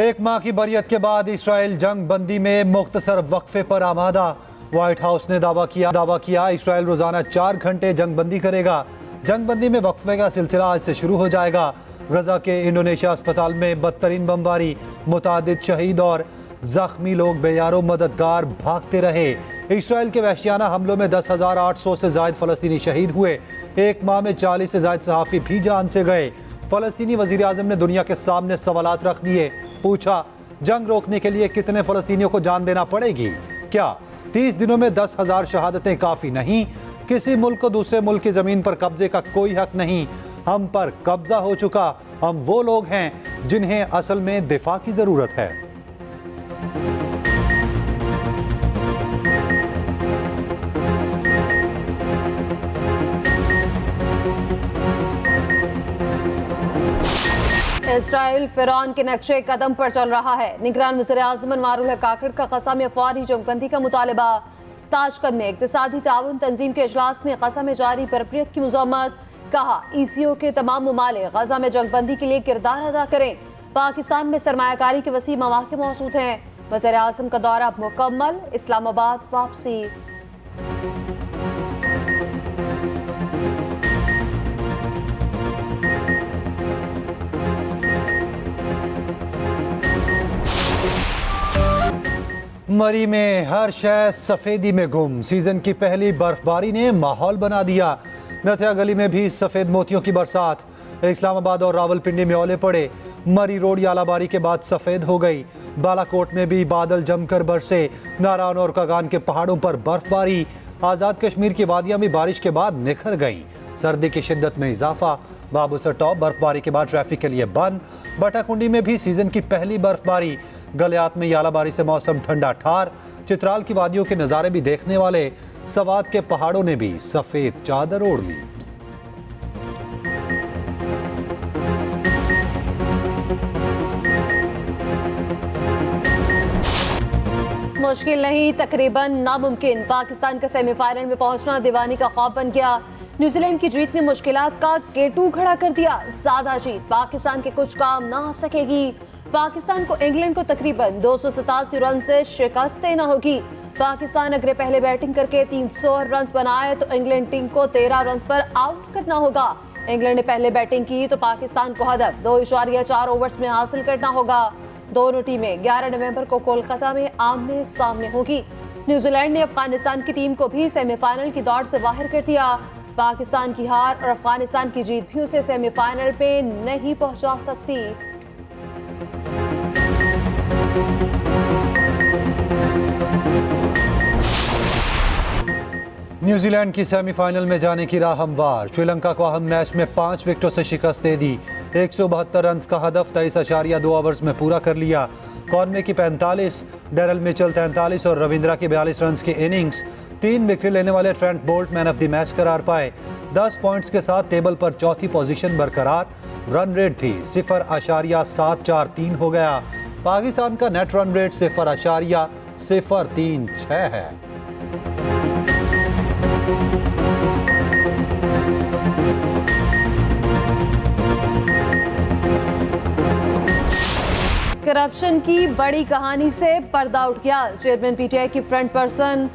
एक माह की बरियत के बाद इसराइल जंग बंदी में मुख्तसर वक्फे पर आमादा। व्हाइट हाउस ने दावा किया इसराइल रोजाना 4 घंटे जंग बंदी करेगा। जंग बंदी में वक्फे का सिलसिला आज से शुरू हो जाएगा। गजा के इंडोनेशिया अस्पताल में बदतरीन बमबारी, मुतादिद शहीद और जख्मी लोग बेयारो मददगार भागते रहे। इसराइल के वहशियाना हमलों में 10,800 से ज्यादा फलस्तीनी शहीद हुए। एक माह में 40 से ज्यादा सहाफ़ी भी जान से गए। फलस्तीनी वजीर आज़म ने दुनिया के सामने सवालात रख दिए। पूछा, जंग रोकने के लिए कितने फलस्तीनियों को जान देना पड़ेगी? क्या 30 दिनों में 10,000 शहादतें काफ़ी नहीं? किसी मुल्क को दूसरे मुल्क की ज़मीन पर कब्जे का कोई हक नहीं। हम पर कब्जा हो चुका। हम वो लोग हैं जिन्हें असल में दिफा की ज़रूरत है। इसराइल फिरौन के नक्शे कदम पर चल रहा है। निगरान वज़ीर-ए-आज़म अनवारुल हक काकड़ का क़सा में फौरी जंगबंदी का मुतालबा। ताशकंद में इक़्तिसादी ताउन तंजीम के इजलास में क़सा में जारी बरबरीत की मुज़म्मत। कहा, ECO के तमाम ममालिक गजा में जंगबंदी के लिए किरदार अदा करें। पाकिस्तान में सरमायाकारी के वसी मौक़े मौजूद हैं। वज़ीर-ए-आज़म का दौरा मुकम्मल, इस्लामाबाद वापसी। मरी में हर शय सफेदी में गुम। सीजन की पहली बर्फबारी ने माहौल बना दिया। नथिया गली में भी सफेद मोतियों की बरसात। इस्लामाबाद और रावलपिंडी में ओले पड़े। मरी रोड यालाबारी के बाद सफेद हो गई। बालाकोट में भी बादल जमकर बरसे। नारायण और कागान के पहाड़ों पर बर्फबारी। आज़ाद कश्मीर की वादियां भी बारिश के बाद निखर गईं। सर्दी की शिद्दत में इजाफा। बाबूसर टॉप बर्फबारी के बाद ट्रैफिक के लिए बंद। बटाकुंडी में भी सीजन की पहली बर्फबारी। गलियात में यालाबारी से मौसम ठंडा ठार। चित्राल की वादियों के नज़ारे भी देखने वाले। सवात के पहाड़ों ने भी सफेद चादर ओढ़ ली। मुश्किल नहीं, तकरीबन नामुमकिन। पाकिस्तान का सेमीफाइनल में पहुंचना दीवानी का ख्वाब बन गया। न्यूजीलैंड की जीत ने मुश्किलात का केटू खड़ा कर दिया। सादा जीत पाकिस्तान के कुछ काम ना आ सकेगी। पाकिस्तान को इंग्लैंड को तकरीबन 287 रन से शिकस्त देना होगी। पाकिस्तान अगर पहले बैटिंग करके 300 रन बनाए तो इंग्लैंड टीम को 13 रन पर आउट करना होगा। इंग्लैंड ने पहले बैटिंग की तो पाकिस्तान को हदफ 2.4 ओवर्स में हासिल करना होगा। दोनों टीमें 11 नवंबर को कोलकाता में आमने सामने होगी। न्यूजीलैंड ने अफगानिस्तान की टीम को भी सेमीफाइनल की दौड़ से बाहर कर दिया। पाकिस्तान की हार और अफगानिस्तान की जीत भी उसे सेमीफाइनल पे नहीं पहुंचा सकती। न्यूजीलैंड की सेमीफाइनल में जाने की राह हमवार। श्रीलंका को अहम मैच में 5 विकेटों से शिकस्त दे दी। 172 रन का हदफ 23.2 ओवर्स में पूरा कर लिया। कॉनवे की 45, डेरल मिचेल 43 और रविंद्रा की 42 रन की इनिंग्स। 3 विकेट लेने वाले Trent Boult man of the match करार पाए। 10 पॉइंट्स के साथ टेबल पर चौथी पोजीशन बरकरार। रन रेट भी 0.743 हो गया। पाकिस्तान का नेट रन रेट 0.036 है। करप्शन की बड़ी कहानी से पर्दा उठ गया। चेयरमैन PTI की फ्रंट पर्सन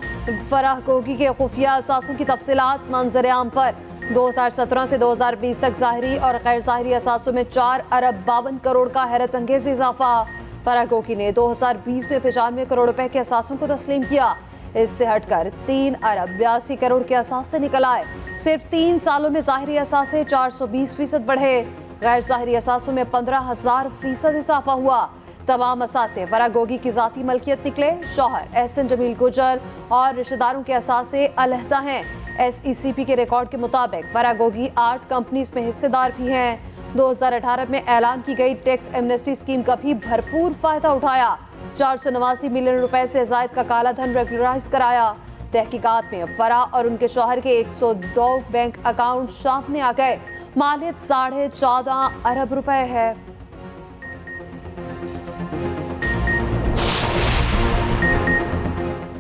फराह गोगी के खुफिया असासों की तफसीलात मंजर आम पर। 2017 से 2020 तक ज़ाहिरी और गैर ज़ाहिरी असासों में 4 अरब 52 करोड़ का हैरत अंगेज इजाफा। फराह गोगी ने 2020 में 95 करोड़ रुपए के असासों को तस्लीम किया। इससे हटकर 3 अरब 82 करोड़ के असासे निकल आए। सिर्फ 3 सालों में ज़ाहिरी असासे 420% बढ़े। गैर ज़ाहिरी असासों में 15,000% इजाफा हुआ। तमाम असासे फराह गोगी की ज़ाती मलकियत निकले। शौहर एहसन जमील गुजर और रिश्तेदारों के असासे अलहदा हैं। SECP के रिकॉर्ड के मुताबिक फराह गोगी 8 कंपनीज में हिस्सेदार भी हैं। 2018 में ऐलान की गई टैक्स एमनेस्टी स्कीम का भी भरपूर फायदा उठाया। 489 मिलियन रुपए से ज़ायद का काला धन रेगुलराइज कराया। तहकीकात में फराह और उनके शौहर के 102 बैंक अकाउंट सामने आ गए। मालियत 14.5 अरब रुपए है।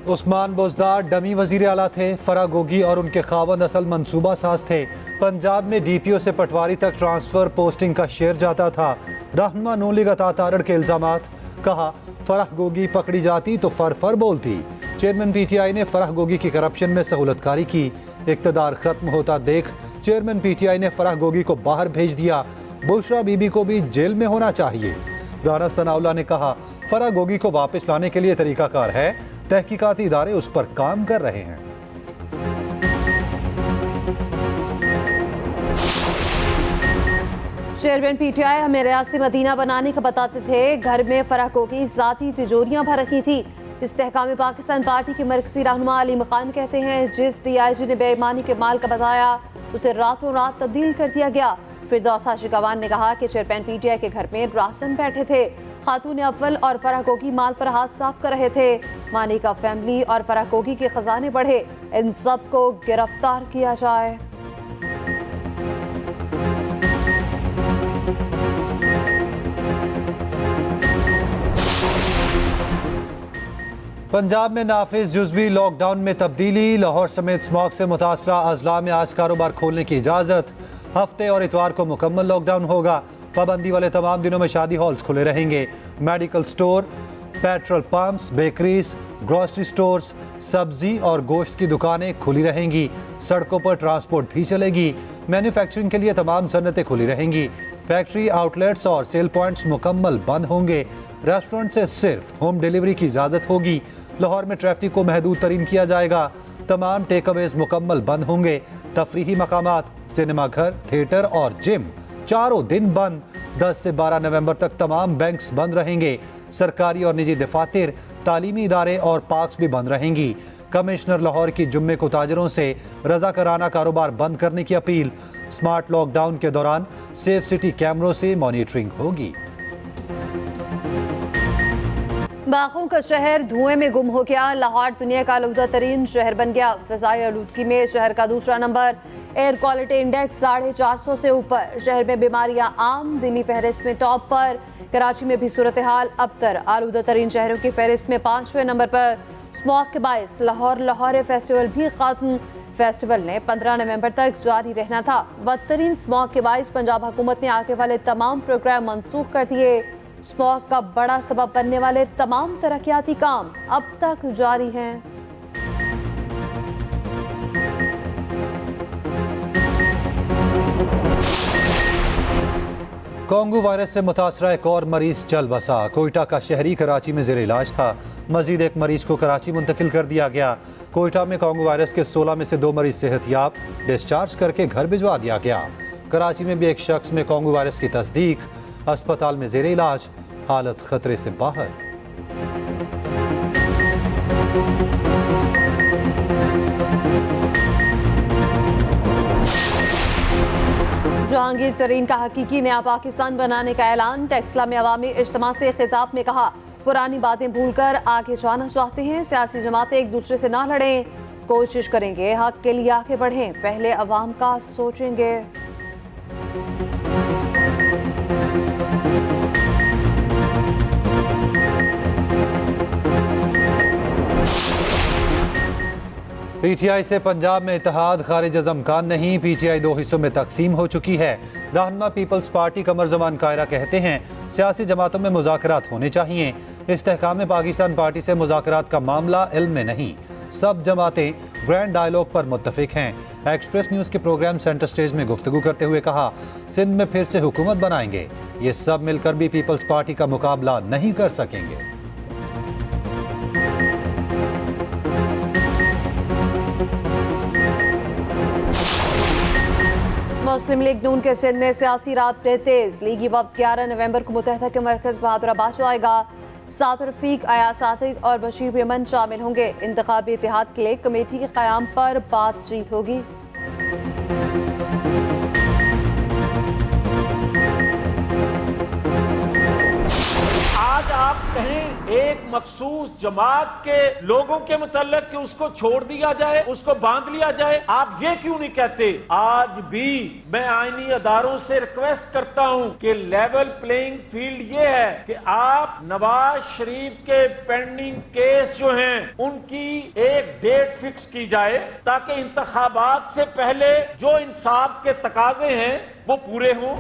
उस्मान बोजदार डमी वजीर आला थे। फराह गोगी और उनके खावंद असल मंसूबा साज थे। पंजाब में DPO से पटवारी तक ट्रांसफर पोस्टिंग का शेयर जाता था। रहनुमा नून लीग अता तारड़ के इल्जामात। कहा, फराह गोगी पकड़ी जाती तो फर बोलती। चेयरमैन पीटीआई ने फराह गोगी की करप्शन में सहूलतकारी की। इक़्तिदार खत्म होता देख चेयरमैन पीटीआई ने फराह गोगी को बाहर भेज दिया। बुशरा बीबी को भी जेल में होना चाहिए। राना सनाउल्लाह ने कहा, फराह गोगी को वापस लाने के लिए तरीकाकार है, तहकीकाती इदारे उस पर काम कर रहे हैं। चेयरमैन पीटीआई हमें रियासती मदीना बनाने का बताते थे, घर में फराह गोगी जाती तिजोरियां भर रखी थी। इस्तेहकाम पाकिस्तान पार्टी के मरकजी रहनुमा अली मकान कहते हैं, जिस डीआईजी ने बेईमानी के माल का बताया उसे रातों रात तब्दील कर दिया गया। फिरदौस आशिकवान ने कहा कि चेयरमैन पीटीआई के घर में रासन बैठे थे। खातून अव्वल और फराह गोगी माल पर हाथ साफ कर रहे थे। मानी का फैमिली और फराह गोगी के खजाने बढ़े। इन सब को गिरफ्तार किया जाए। पंजाब में नाफिज जुज़वी लॉकडाउन में तब्दीली। लाहौर समेत स्मॉग से मुतासरा अजला में आज कारोबार खोलने की इजाज़त। हफ्ते और इतवार को मुकम्मल लॉकडाउन होगा। पाबंदी वाले तमाम दिनों में शादी हॉल्स खुले रहेंगे। Medical store, petrol pumps, bakeries, grocery stores, सब्जी और गोश्त की दुकानें खुली रहेंगी। सड़कों पर ट्रांसपोर्ट भी चलेगी। मैन्युफैक्चरिंग के लिए तमाम सन्नतें खुली रहेंगी। फैक्ट्री आउटलेट्स और सेल पॉइंट्स मुकम्मल बंद होंगे। रेस्टोरेंट से सिर्फ होम डिलीवरी की इजाज़त होगी। लाहौर में ट्रैफिक को महदूद तरीन किया जाएगा। तमाम टेकअवेज मुकम्मल बंद होंगे। तफरीही मकामात, सिनेमा घर, थिएटर और जिम चारों दिन बंद। 10 से 12 नवंबर तक तमाम बैंक्स बंद रहेंगे। सरकारी और निजी दफातर, तालीमी इदारे और पार्क्स भी बंद रहेंगी। कमिश्नर लाहौर की जुम्मे को ताजरों से रज़ाकाराना कारोबार बंद करने की अपील। स्मार्ट लॉकडाउन के दौरान सेफ सिटी कैमरों से मॉनिटरिंग होगी। बागों का शहर धुएं में गुम हो गया। लाहौर दुनिया का आलूदा तरीन शहर बन गया। फिजाई आलूदगी में शहर का दूसरा नंबर। एयर क्वालिटी इंडेक्स 450 से ऊपर। शहर में बीमारियां आम, दिल्ली फहरिस्त में टॉप पर। कराची में भी सूरत हाल अबतर। आलूदा तरीन शहरों की फहरिस्त में 5वें नंबर पर। स्मॉग के बायस लाहौर फेस्टिवल भी खत्म। फेस्टिवल ने 15 नवंबर तक जारी रहना था। बदतरीन स्मॉग के बायस पंजाब हुकूमत ने आगे वाले तमाम प्रोग्राम मनसूख कर दिए। स्मॉग का बड़ा सबब बनने वाले तमाम तरक्याती काम अब तक जारी हैं। कोंगू वायरस से मुतासरा एक और मरीज चल बसा। कोयटा का शहरी कराची में जेर इलाज था। मजीद एक मरीज को कराची मुंतकिल कर दिया गया। कोयटा में कोंगू वायरस के 16 में से 2 मरीज सेहतयाब डिस्चार्ज करके घर भिजवा दिया गया। कराची में भी एक शख्स में कोंगू वायरस की तस्दीक। अस्पताल में जेर इलाज, हालत खतरे से बाहर। जहांगीर तरीन का हकीकी नया पाकिस्तान बनाने का ऐलान। टेक्सला में अवामी इज्तिमा से खिताब में कहा, पुरानी बातें भूलकर आगे जाना चाहते हैं। सियासी जमातें एक दूसरे से ना लड़ें, कोशिश करेंगे हक के लिए आगे बढ़ें, पहले अवाम का सोचेंगे। पीटीआई से पंजाब में इत्तेहाद खारिज अज़ अमकान नहीं। पीटीआई 2 हिस्सों में तकसीम हो चुकी है। रहनुमा पीपल्स पार्टी कमर ज़मान कायरा कहते हैं, सियासी जमातों में मुज़ाकरात होने चाहिए। इस्तेहकाम पाकिस्तान पार्टी से मुज़ाकरात का मामला इल्म में नहीं। सब जमातें ग्रैंड डायलॉग पर मुत्तफिक हैं। एक्सप्रेस न्यूज़ के प्रोग्राम सेंटर स्टेज में गुफ्तगू करते हुए कहा, सिंध में फिर से हुकूमत बनाएंगे। ये सब मिलकर भी पीपल्स पार्टी का मुकाबला नहीं कर सकेंगे। मुस्लिम लीग नून के सिंध में सियासी राब्ते तेज। लीगी वफ्द 11 नवंबर को मुत्तहदा के मरकज बहादुराबाद जाएगा। साद रफीक, अयाज सादिक और बशीर यमन शामिल होंगे। इंतखाबी इत्तेहाद के लिए कमेटी के क़याम पर बातचीत होगी। आज आप कहें एक मखसूस जमात के लोगों के मुतल्लिक कि उसको छोड़ दिया जाए, उसको बांध लिया जाए, आप ये क्यों नहीं कहते? आज भी मैं आईनी अदारों से रिक्वेस्ट करता हूं कि लेवल प्लेइंग फील्ड ये है कि आप नवाज शरीफ के पेंडिंग केस जो हैं उनकी एक डेट फिक्स की जाए ताकि इंतखाबात से पहले जो इंसाफ के तकाजे हैं वो पूरे हों।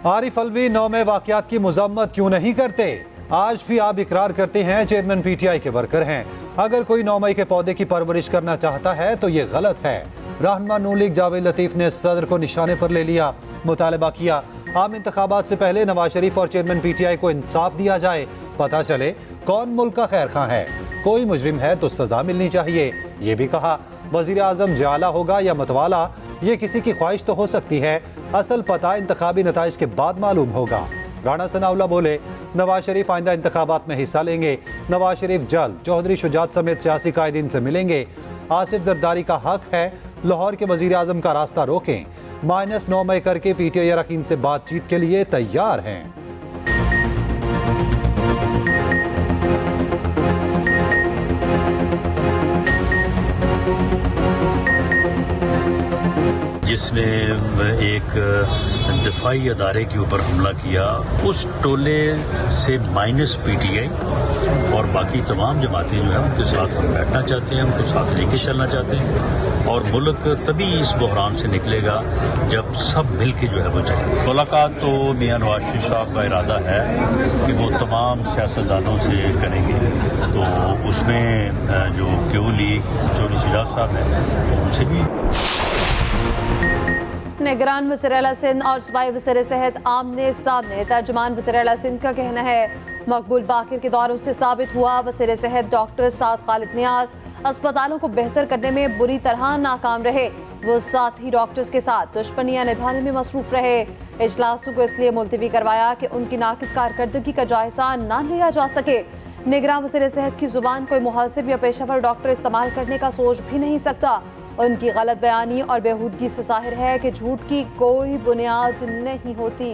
आरिफ अलवी 9 में वाकयात की मजम्मत क्यों नहीं करते? आज भी आप इकरार करते हैं चेयरमैन पीटीआई के वर्कर हैं। अगर कोई 9 मई के पौधे की परवरिश करना चाहता है तो ये गलत है। रहनुमा नून लीग जावेद लतीफ ने सदर को निशाने पर ले लिया, मुतालबा किया आम इंतखाबात से पहले नवाज शरीफ और चेयरमैन पीटीआई को इंसाफ दिया जाए, पता चले कौन मुल्क का खैर खां है। कोई मुजरिम है तो सजा मिलनी चाहिए। ये भी कहा वजीर आजम जाला होगा या मतवाला, ये किसी की ख्वाहिश तो हो सकती है, असल पता इंतखाबी नताइज के बाद मालूम होगा। राणा सनाउल्लाह बोले नवाज शरीफ आइंदा इंतखाबात में हिस्सा लेंगे। नवाज शरीफ जल्द चौधरी शुजात समेत सियासी कायदीन से मिलेंगे। आसिफ जरदारी का हक है लाहौर के वजीर आजम का रास्ता रोकें। -9 मई करके पीटीआई अरकान से बातचीत के लिए तैयार हैं। जिसने एक दिफाई अदारे के ऊपर हमला किया, उस टोले से माइनस पीटीआई और बाकी तमाम जमातें जो है उनके साथ हम बैठना चाहते हैं, उनको साथ लेके चलना चाहते हैं। और मुल्क तभी इस बहरान से निकलेगा जब सब मिल के जो है वो चले। मुलाकात तो मियां नवाज शरीफ साहब का इरादा है कि वो तमाम सियासतदानों से करेंगे, तो उसमें जो क्यू लीग चौधरी शुजात साहब हैं उनसे भी। निगरान वज़ीर आला सिंध और सूबाई वज़ीर सेहत आमने सामने। तर्जुमान वज़ीर आला सिंध का कहना है मकबूल बाकिर के दौरों से साबित हुआ वज़ीर सेहत डॉक्टर साद खालिद नियाज अस्पतालों को बेहतर करने में बुरी तरह नाकाम रहे। वो साथी डॉक्टर्स के साथ दुश्मनियां निभाने में मसरूफ रहे। इजलासों को इसलिए मुलतवी करवाया कि उनकी नाकिस कारकर्दगी का जायजा ना लिया जा सके। निगरान वज़ीर सेहत की जुबान कोई मुहसिब या पेशावर डॉक्टर इस्तेमाल करने का सोच भी नहीं सकता। उनकी गलत बयानी और बेहूदगी से जाहिर है कि झूठ की कोई बुनियाद नहीं होती।